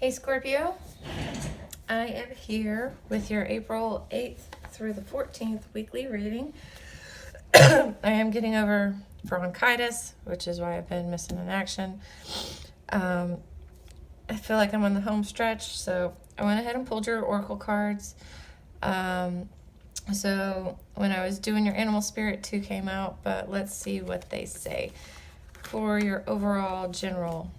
Hey Scorpio, I am here with your April 8th through the 14th weekly reading. I am getting over bronchitis, which is why I've been missing in action. I feel like I'm on the home stretch, so I went ahead and pulled your oracle cards. So when I was doing your animal spirit 2 came out, but let's see what they say for your overall general.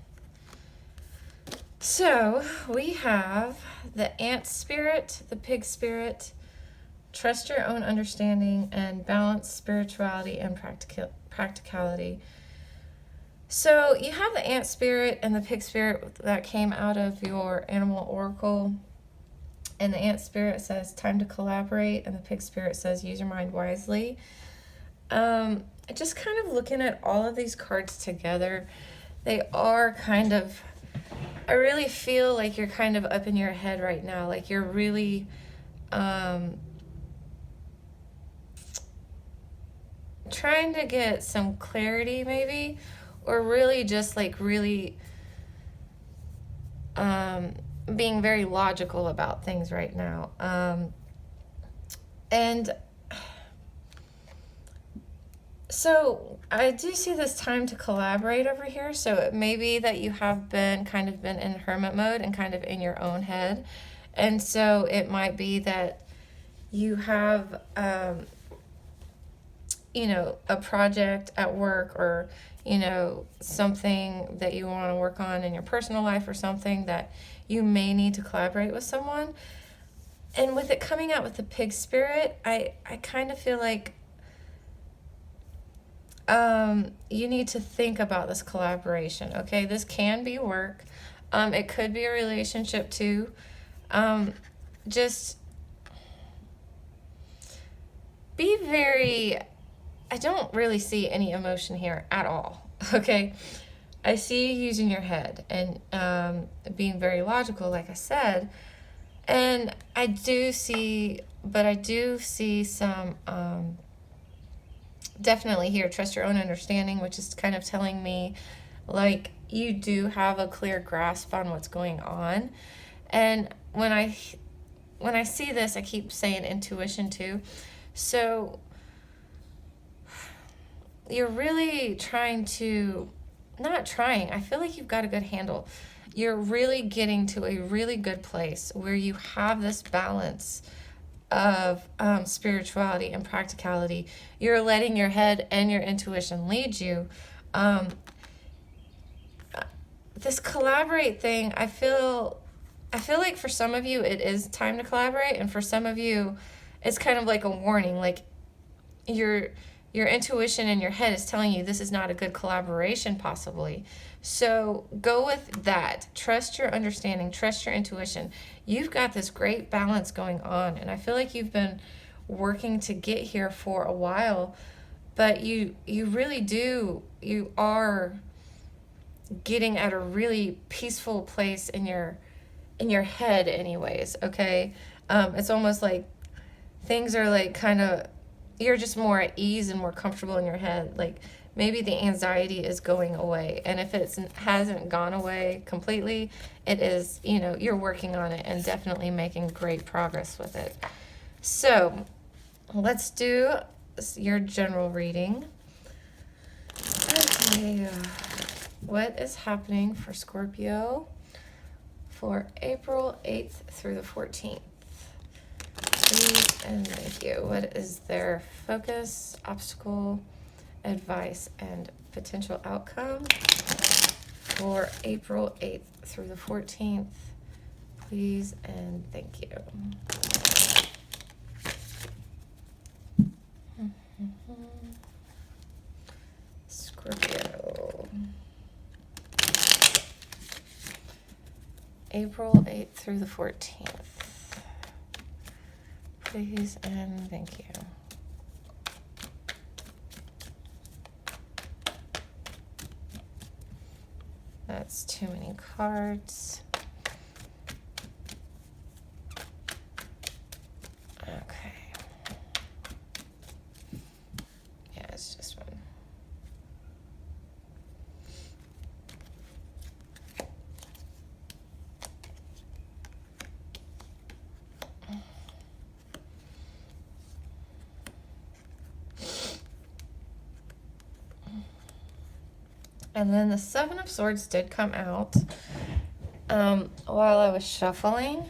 So we have the ant spirit, the pig spirit, trust your own understanding, and balance spirituality and practicality. So you have the ant spirit and the pig spirit that came out of your animal oracle. And the ant spirit says time to collaborate, and the pig spirit says use your mind wisely. Just kind of looking at all of these cards together, they are kind of, I really feel like you're kind of up in your head right now. Like you're really trying to get some clarity maybe, or really just like really being very logical about things right now. And so I do see this time to collaborate over here. So it may be that you have been kind of been in hermit mode and kind of in your own head. And so it might be that you have, a project at work, or, something that you want to work on in your personal life, or something that you may need to collaborate with someone. And with it coming out with the pig spirit, I kind of feel like you need to think about this collaboration, okay? This can be work. It could be a relationship too. Just be very, I don't really see any emotion here at all, okay? I see you using your head and being very logical, like I said. And I do see some, definitely here, trust your own understanding, which is kind of telling me like you do have a clear grasp on what's going on. And when I see this, I keep saying intuition too. So you're really trying to, not trying, I feel like you've got a good handle. You're really getting to a really good place where you have this balance of spirituality and practicality. You're letting your head and your intuition lead you. This collaborate thing, I feel like for some of you it is time to collaborate, and for some of you it's kind of like a warning, like your intuition in your head is telling you this is not a good collaboration possibly. So go with that. Trust your understanding, trust your intuition. You've got this great balance going on, and I feel like you've been working to get here for a while, but you really do, you are getting at a really peaceful place in your head anyways, okay? It's almost like things are like kind of, you're just more at ease and more comfortable in your head. Like maybe the anxiety is going away. And if it hasn't gone away completely, it is, you're working on it and definitely making great progress with it. So let's do your general reading. Okay, what is happening for Scorpio for April 8th through the 14th? Please and thank you. What is their focus, obstacle, advice, and potential outcome for April 8th through the 14th? Please and thank you. Scorpio. April 8th through the 14th. Please and thank you. That's too many cards. Okay. Yeah, it's just one. And then the Seven of Swords did come out while I was shuffling.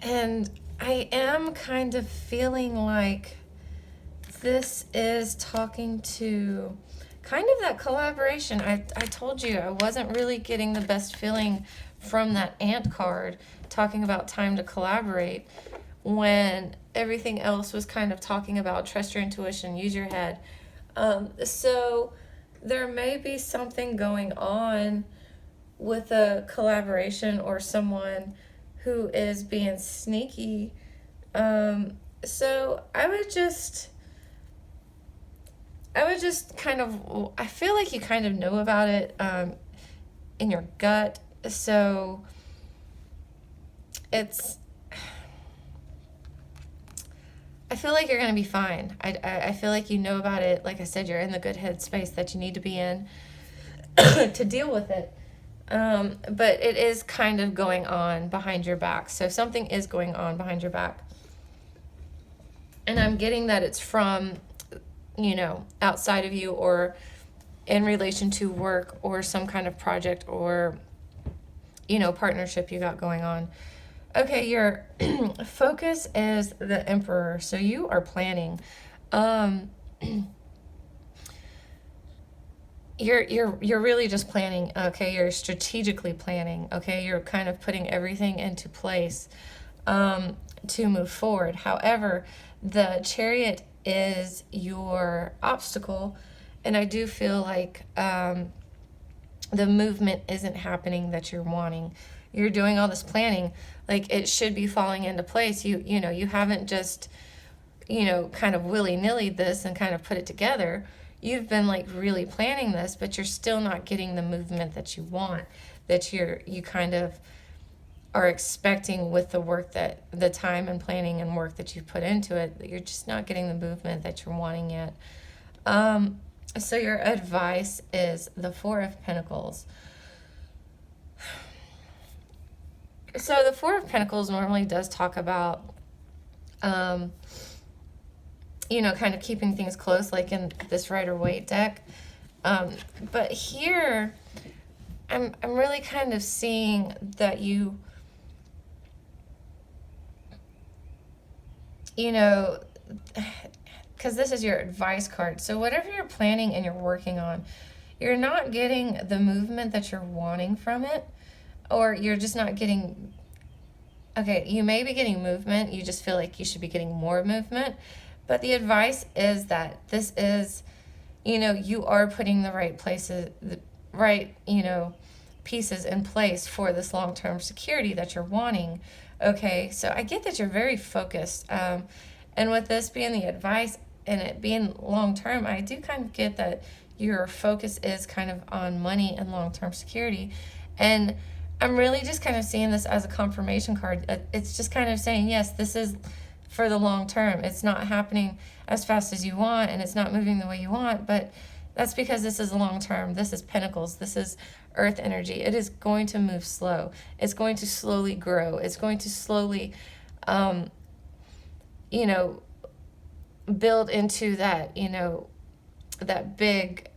And I am kind of feeling like this is talking to kind of that collaboration. I told you I wasn't really getting the best feeling from that Ant card talking about time to collaborate when everything else was kind of talking about trust your intuition, use your head. So there may be something going on with a collaboration or someone who is being sneaky. So I would just kind of, I feel like you kind of know about it in your gut. So I feel like you're going to be fine. I feel like you know about it. Like I said, you're in the good headspace that you need to be in to deal with it. But it is kind of going on behind your back. So something is going on behind your back. And I'm getting that it's from, outside of you or in relation to work or some kind of project or, partnership you got going on. Okay, your focus is the Emperor. So you are planning. You're really just planning. Okay, you're strategically planning. Okay, you're kind of putting everything into place to move forward. However, the Chariot is your obstacle, and I do feel like the movement isn't happening that you're wanting. You're doing all this planning, like it should be falling into place. You haven't just kind of willy-nilly this and kind of put it together. You've been like really planning this, but you're still not getting the movement that you want, that you kind of are expecting with the work that the time and planning and work that you've put into it. You're just not getting the movement that you're wanting yet. So your advice is the Four of Pentacles. So the Four of Pentacles normally does talk about, kind of keeping things close, like in this Rider-Waite deck. But here, I'm really kind of seeing that because this is your advice card. So whatever you're planning and you're working on, you're not getting the movement that you're wanting from it, or you're just not getting, okay, you may be getting movement. You just feel like you should be getting more movement. But the advice is that this is, you are putting the right places, the right, pieces in place for this long-term security that you're wanting. Okay, so I get that you're very focused. And with this being the advice and it being long-term, I do kind of get that your focus is kind of on money and long-term security. And I'm really just kind of seeing this as a confirmation card. It's just kind of saying, yes, this is for the long term. It's not happening as fast as you want, and it's not moving the way you want, but that's because this is long term. This is Pentacles. This is Earth energy. It is going to move slow. It's going to slowly grow. It's going to slowly, build into that, that big,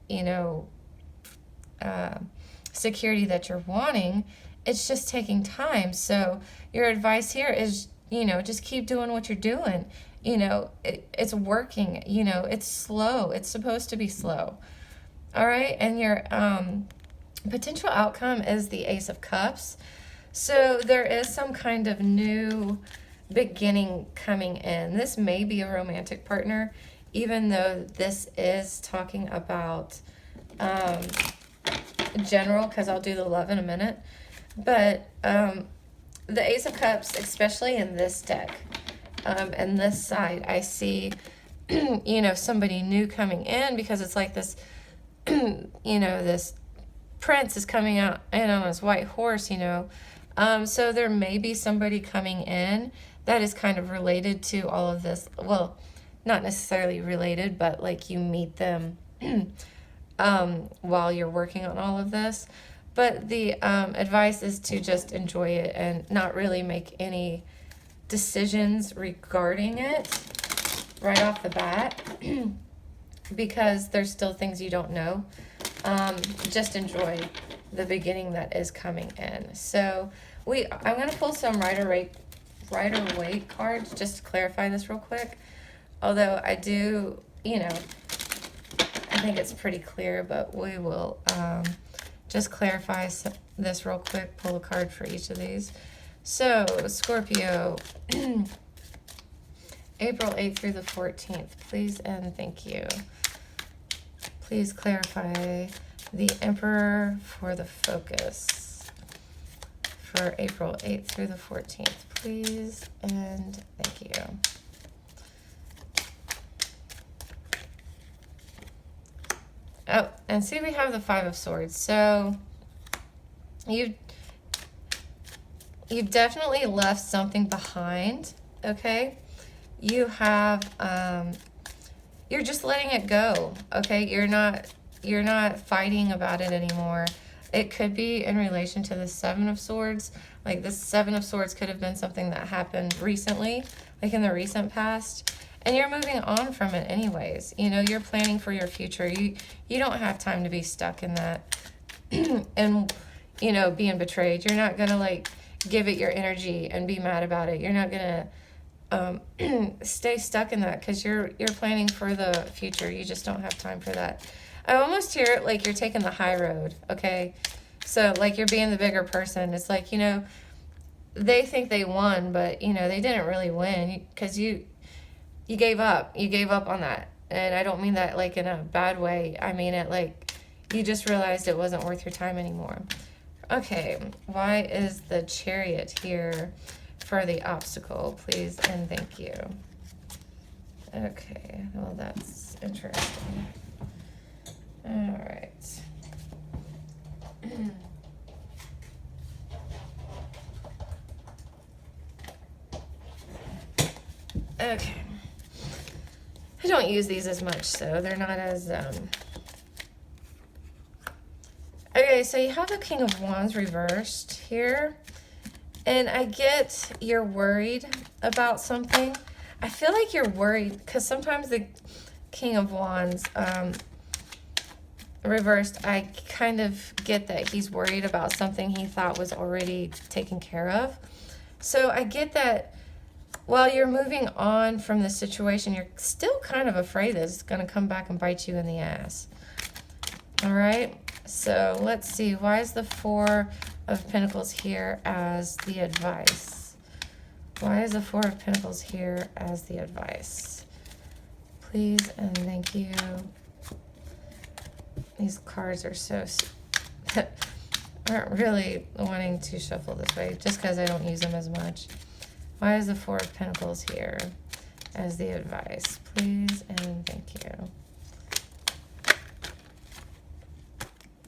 security that you're wanting. It's just taking time. So your advice here is, just keep doing what you're doing. It's working. It's slow. It's supposed to be slow. All right. And your potential outcome is the Ace of Cups. So there is some kind of new beginning coming in. This may be a romantic partner, even though this is talking about general, because I'll do the love in a minute. But the Ace of Cups, especially in this deck, and this side, I see, somebody new coming in, because it's like this, this prince is coming out and on his white horse, So there may be somebody coming in that is kind of related to all of this. Well, not necessarily related, but like you meet them while you're working on all of this. But the advice is to just enjoy it and not really make any decisions regarding it right off the bat because there's still things you don't know. just enjoy the beginning that is coming in. So I'm going to pull some Rider-Waite cards just to clarify this real quick. Although I do, you know, I think it's pretty clear, but we will just clarify this real quick, pull a card for each of these. So, Scorpio, April 8th through the 14th, please and thank you. Please clarify the Emperor for the focus for April 8th through the 14th, please and thank you. Oh, and see, we have the Five of Swords. So you've definitely left something behind, okay? You have, you're just letting it go, okay? You're not fighting about it anymore. It could be in relation to the Seven of Swords. Like the Seven of Swords could have been something that happened recently, like in the recent past. And you're moving on from it anyways. You know, you're planning for your future. You don't have time to be stuck in that and, you know, being betrayed. You're not going to, like, give it your energy and be mad about it. You're not going to stay stuck in that because you're planning for the future. You just don't have time for that. I almost hear it like you're taking the high road, okay? So, like, you're being the bigger person. It's like, you know, they think they won, but, you know, they didn't really win because you gave up. You gave up on that. And I don't mean that like in a bad way. I mean it like you just realized it wasn't worth your time anymore. Okay, why is the Chariot here for the obstacle, please and thank you. Okay, well that's interesting. All right. Okay. I don't use these as much, so they're not as, Okay, so you have the King of Wands reversed here. And I get you're worried about something. I feel like you're worried because sometimes the King of Wands reversed, I kind of get that he's worried about something he thought was already taken care of. So I get that while you're moving on from the situation, you're still kind of afraid that it's going to come back and bite you in the ass. All right, so let's see. Why is the Four of Pentacles here as the advice? Why is the Four of Pentacles here as the advice? Please and thank you. These cards are so... aren't really wanting to shuffle this way just because I don't use them as much. Why is the Four of Pentacles here as the advice? Please and thank you.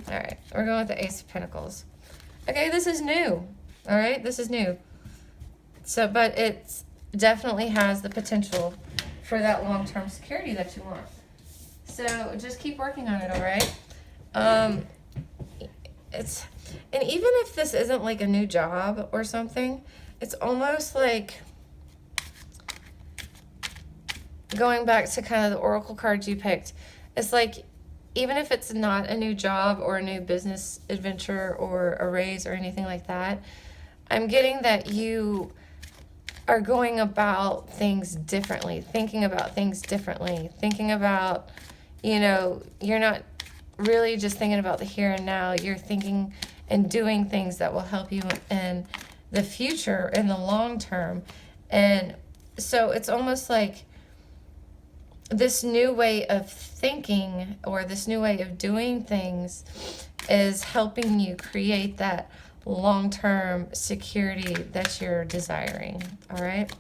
All right, we're going with the Ace of Pentacles. Okay, this is new. All right, this is new. So, but it definitely has the potential for that long-term security that you want. So just keep working on it, all right? And even if this isn't like a new job or something, it's almost like going back to kind of the Oracle cards you picked. It's like even if it's not a new job or a new business adventure or a raise or anything like that, I'm getting that you are going about things differently, thinking about things differently, thinking about, you know, you're not really just thinking about the here and now. You're thinking and doing things that will help you in the future, in the long term. And so it's almost like this new way of thinking or this new way of doing things is helping you create that long-term security that you're desiring. All right.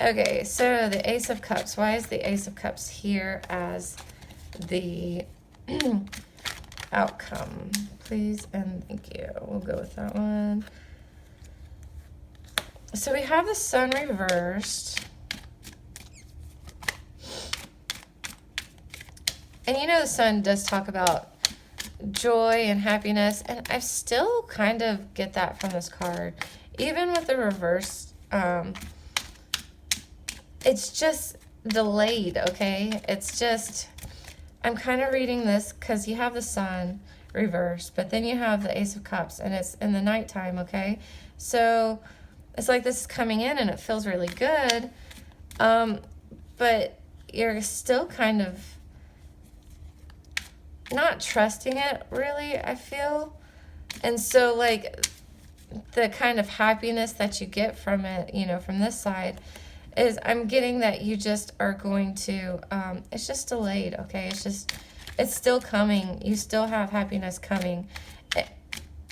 Okay, so the Ace of Cups. Why is the Ace of Cups here as the outcome? Please and thank you. We'll go with that one. So we have the Sun reversed. And you know the Sun does talk about joy and happiness, and I still kind of get that from this card. Even with the reverse, it's just delayed, okay? It's just, I'm kind of reading this because you have the Sun reversed, but then you have the Ace of Cups, and it's in the nighttime, okay? So it's like this is coming in, and it feels really good, but you're still kind of not trusting it, really, I feel. And so, like, the kind of happiness that you get from it, you know, from this side, is I'm getting that you just are going to, it's just delayed, okay? It's still coming. You still have happiness coming,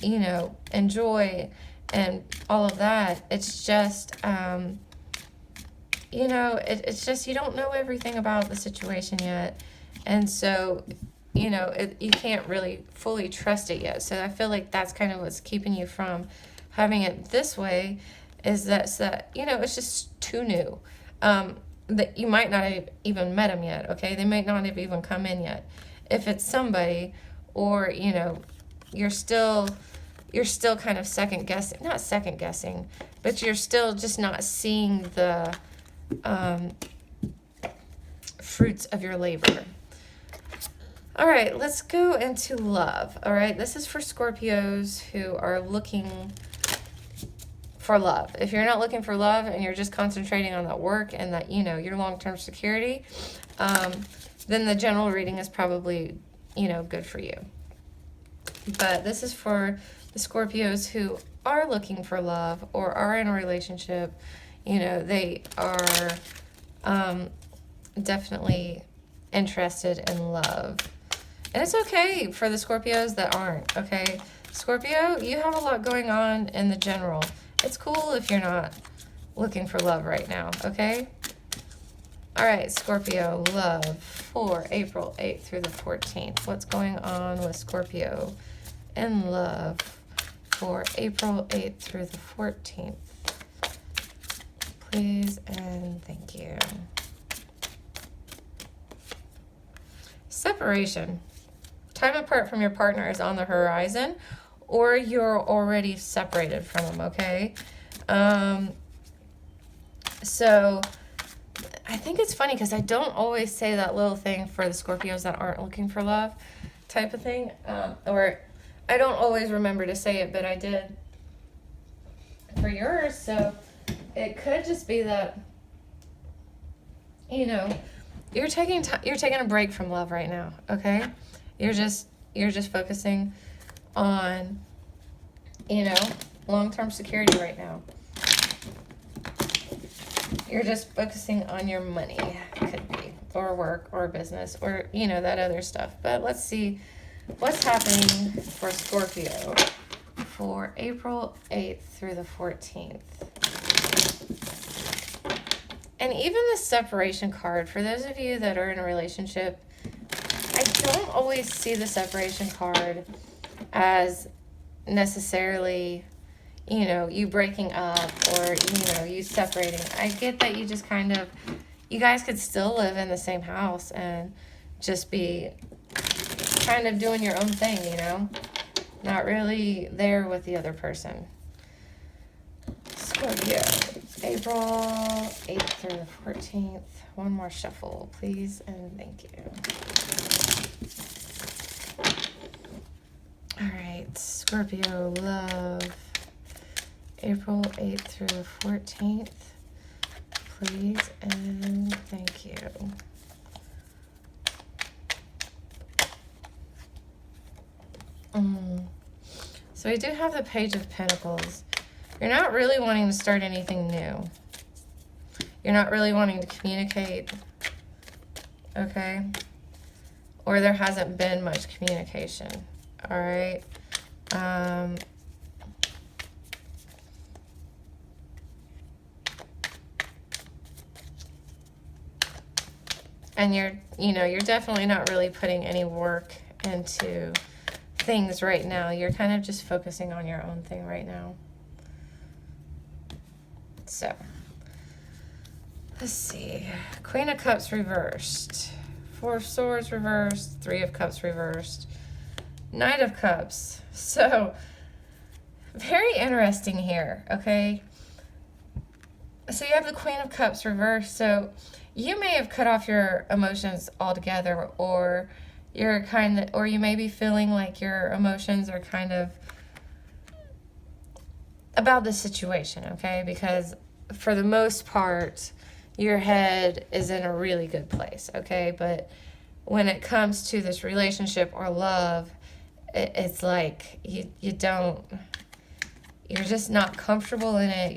you know, and joy and all of that. It's just, you know, it's just you don't know everything about the situation yet. And so, you know, you can't really fully trust it yet. So I feel like that's kind of what's keeping you from having it this way, is that, you know, it's just too new. That you might not have even met them yet, okay? They might not have even come in yet. If it's somebody, or, you know, you're still kind of not second guessing, but you're still just not seeing the fruits of your labor. All right, let's go into love. All right, this is for Scorpios who are looking for love. If you're not looking for love and you're just concentrating on that work and that, you know, your long-term security, then the general reading is probably, you know, good for you. But this is for the Scorpios who are looking for love or are in a relationship. You know, they are definitely interested in love. And it's okay for the Scorpios that aren't, okay? Scorpio, you have a lot going on in the general. It's cool if you're not looking for love right now, okay? All right, Scorpio, love for April 8th through the 14th. What's going on with Scorpio in love for April 8th through the 14th? Please and thank you. Separation. Time apart from your partner is on the horizon, or you're already separated from them, okay? So I think it's funny because I don't always say that little thing for the Scorpios that aren't looking for love type of thing. Or I don't always remember to say it, but I did for yours. So it could just be that, you know, you're taking a break from love right now, okay? You're just focusing on, you know, long-term security right now. You're just focusing on your money, could be, or work, or business, or, you know, that other stuff. But let's see what's happening for Scorpio for April 8th through the 14th. And even the separation card, for those of you that are in a relationship, I don't always see the separation card as necessarily, you know, you breaking up or, you know, you separating. I get that you just kind of, you guys could still live in the same house and just be kind of doing your own thing, you know, not really there with the other person. Scorpio, April 8th through the 14th. One more shuffle, please, and thank you. All right, Scorpio, love, April 8th through the 14th, please, and thank you. So we do have the Page of Pentacles. You're not really wanting to start anything new. You're not really wanting to communicate, okay? Or there hasn't been much communication, all right? And you're definitely not really putting any work into things right now. You're kind of just focusing on your own thing right now. So, let's see. Queen of Cups reversed. Four of Swords reversed. Three of Cups reversed. Knight of Cups. So, very interesting here, okay? So you have the Queen of Cups reversed. So you may have cut off your emotions altogether, or or you may be feeling like your emotions are kind of about the situation, okay? Because for the most part, your head is in a really good place, okay? But when it comes to this relationship or love, it's like you're just not comfortable in it.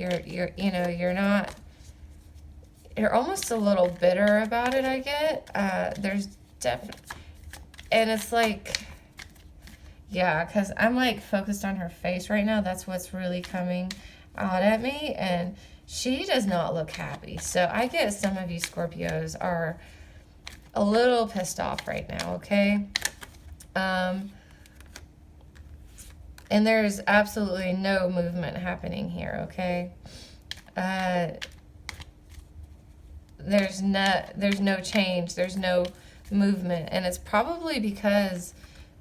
You're almost a little bitter about it, I get. There's definitely, and it's like, yeah, because I'm like focused on her face right now. That's what's really coming out at me. And she does not look happy. So I get some of you Scorpios are a little pissed off right now, okay? And there's absolutely no movement happening here, okay? There's no change. There's no movement. And it's probably because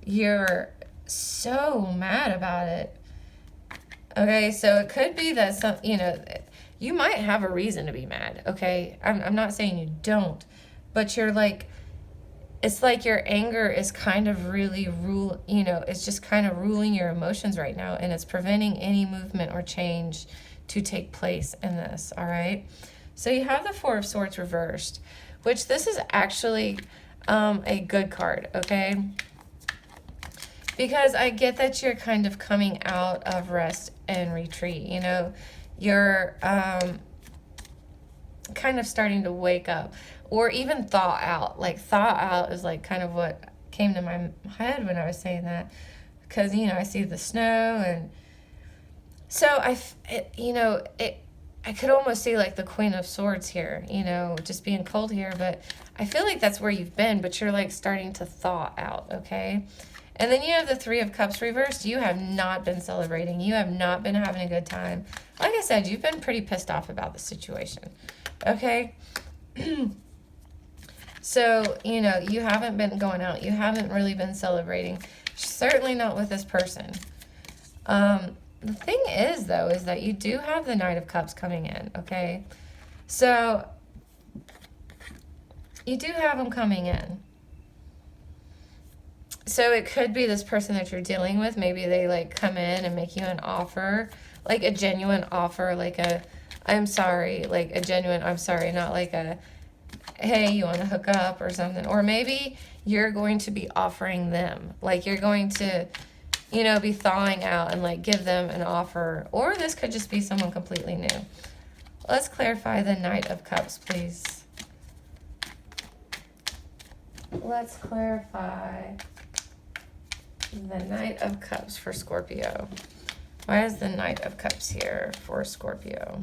you're so mad about it. Okay, so it could be that you might have a reason to be mad, okay? I'm not saying you don't, but it's like your anger is kind of really it's just kind of ruling your emotions right now, and it's preventing any movement or change to take place in this, all right? So you have the Four of Swords reversed, which this is actually a good card, okay? Because I get that you're kind of coming out of rest and retreat, you're kind of starting to wake up, or even thaw out. Like, thaw out is like kind of what came to my head when I was saying that, because, I see the snow, and so I could almost see like the Queen of Swords here, just being cold here, but I feel like that's where you've been, but you're like starting to thaw out, okay? And then you have the Three of Cups reversed. You have not been celebrating. You have not been having a good time. Like I said, you've been pretty pissed off about the situation. Okay? So, you haven't been going out. You haven't really been celebrating. Certainly not with this person. The thing is, though, is that you do have the Knight of Cups coming in. Okay? So, you do have them coming in. So it could be this person that you're dealing with. Maybe they like come in and make you an offer, like a genuine offer, like I'm sorry, like a genuine I'm sorry, not like a hey, you want to hook up or something. Or maybe you're going to be offering them, like you're going to, be thawing out and like give them an offer. Or this could just be someone completely new. Let's clarify the Knight of Cups, please. Let's clarify the Knight of Cups for Scorpio. Why is the Knight of Cups here for Scorpio?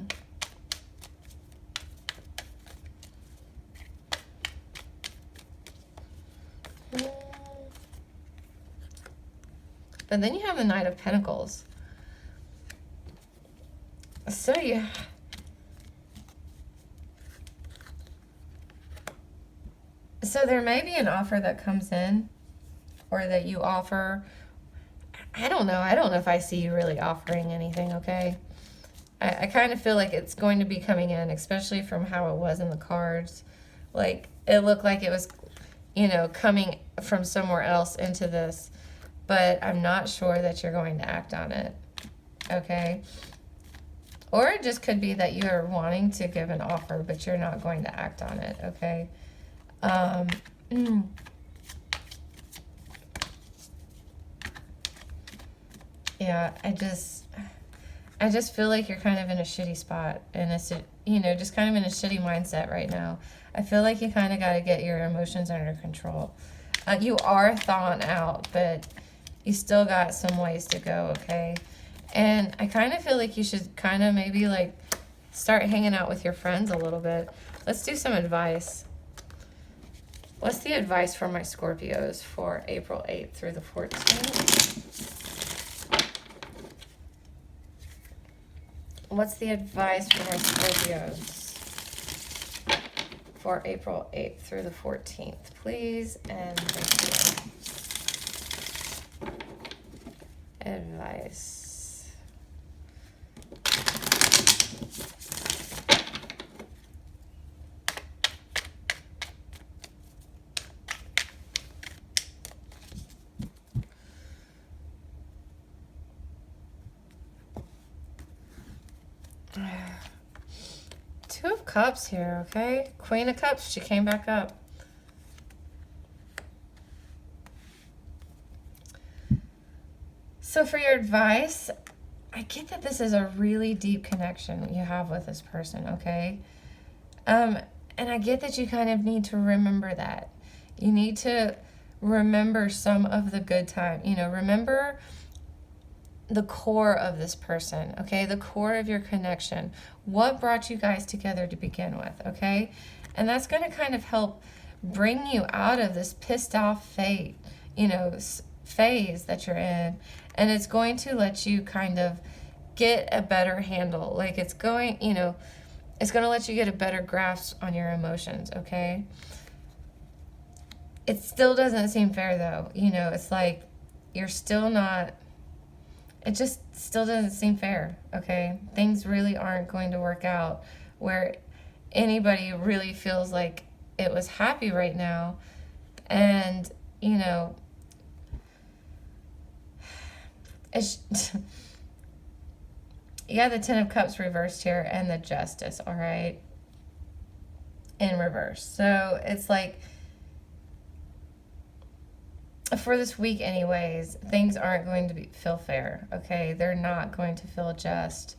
But then you have the Knight of Pentacles. So So there may be an offer that comes in, or that you offer. I don't know. I don't know if I see you really offering anything, okay? I kind of feel like it's going to be coming in, especially from how it was in the cards. Like, it looked like it was, coming from somewhere else into this. But I'm not sure that you're going to act on it, okay? Or it just could be that you're wanting to give an offer, but you're not going to act on it, okay? Yeah, I just feel like you're kind of in a shitty spot, and it's, just kind of in a shitty mindset right now. I feel like you kind of got to get your emotions under control. You are thawing out, but you still got some ways to go, okay? And I kind of feel like you should kind of maybe like start hanging out with your friends a little bit. Let's do some advice. What's the advice for my Scorpios for April 8th through the 14th? What's the advice for my Scorpios for April 8th through the 14th, please? And thank you. Advice. Two of Cups here, okay? Queen of Cups, she came back up. So for your advice, I get that this is a really deep connection you have with this person, okay? And I get that you kind of need to remember that. You need to remember some of the good time. You know, remember the core of this person, okay? The core of your connection. What brought you guys together to begin with, okay? And that's going to kind of help bring you out of this pissed off phase that you're in. And it's going to let you kind of get a better handle. Like it's going to let you get a better grasp on your emotions, okay? It still doesn't seem fair though. You know, it's like you're still not, it just still doesn't seem fair, okay? Things really aren't going to work out where anybody really feels like it was happy right now. And, you know, it's, you got the Ten of Cups reversed here and the Justice, all right? In reverse. So it's like, for this week anyways, things aren't going to feel fair, okay? They're not going to feel just.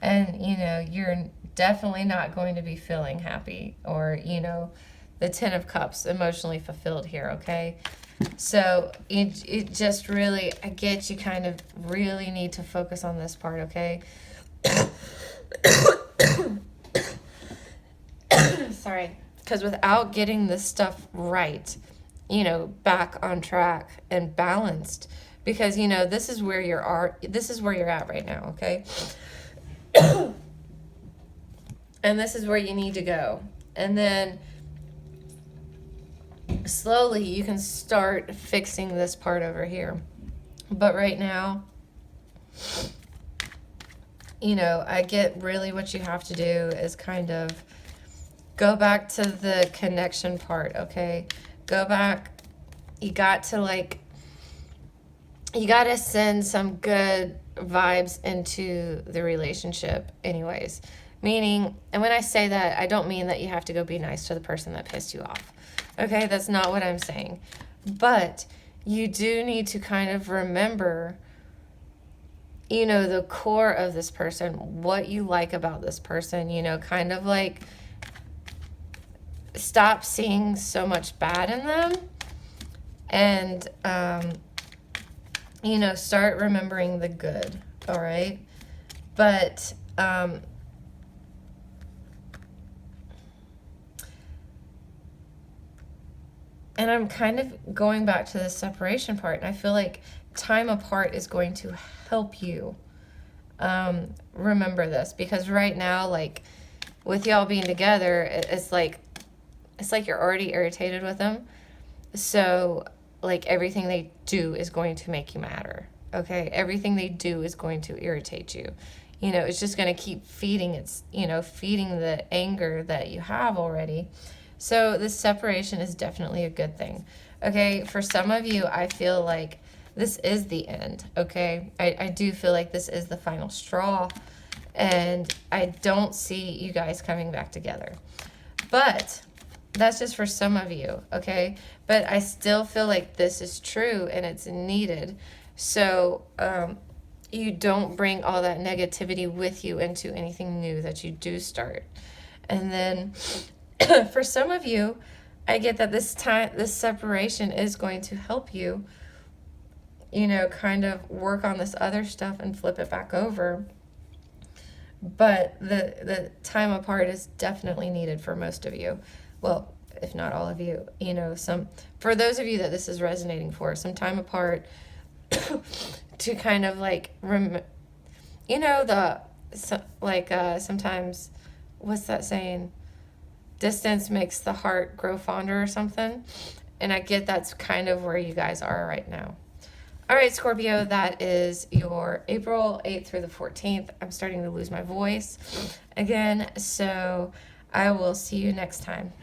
And, you know, you're definitely not going to be feeling happy or, you know, the Ten of Cups emotionally fulfilled here, okay? So it just really, I get you kind of really need to focus on this part, okay? Sorry. Because without getting this stuff right, you know, back on track and balanced, because, you know, this is where you're at right now, okay? And this is where you need to go. And then slowly you can start fixing this part over here. But right now, you know, I get really what you have to do is kind of go back to the connection part, okay? Go back. You got to send some good vibes into the relationship anyways. Meaning, and when I say that, I don't mean that you have to go be nice to the person that pissed you off. Okay, that's not what I'm saying. But you do need to kind of remember, you know, the core of this person, what you like about this person, you know, kind of like stop seeing so much bad in them and, you know, start remembering the good, all right? But, and I'm kind of going back to the separation part, and I feel like time apart is going to help you remember this, because right now, like, with y'all being together, it's like you're already irritated with them. So, like, everything they do is going to make you madder, okay? Everything they do is going to irritate you. You know, it's just going to keep feeding the anger that you have already. So this separation is definitely a good thing, okay? For some of you, I feel like this is the end, okay? I do feel like this is the final straw, and I don't see you guys coming back together. But that's just for some of you, okay? But I still feel like this is true and it's needed. So you don't bring all that negativity with you into anything new that you do start. And then for some of you, I get that this separation is going to help you, you know, kind of work on this other stuff and flip it back over. But the time apart is definitely needed for most of you. Well, if not all of you, you know, for those of you that this is resonating for, some time apart to kind of like, you know, sometimes, what's that saying? Distance makes the heart grow fonder or something. And I get that's kind of where you guys are right now. All right, Scorpio, that is your April 8th through the 14th. I'm starting to lose my voice again, so I will see you next time.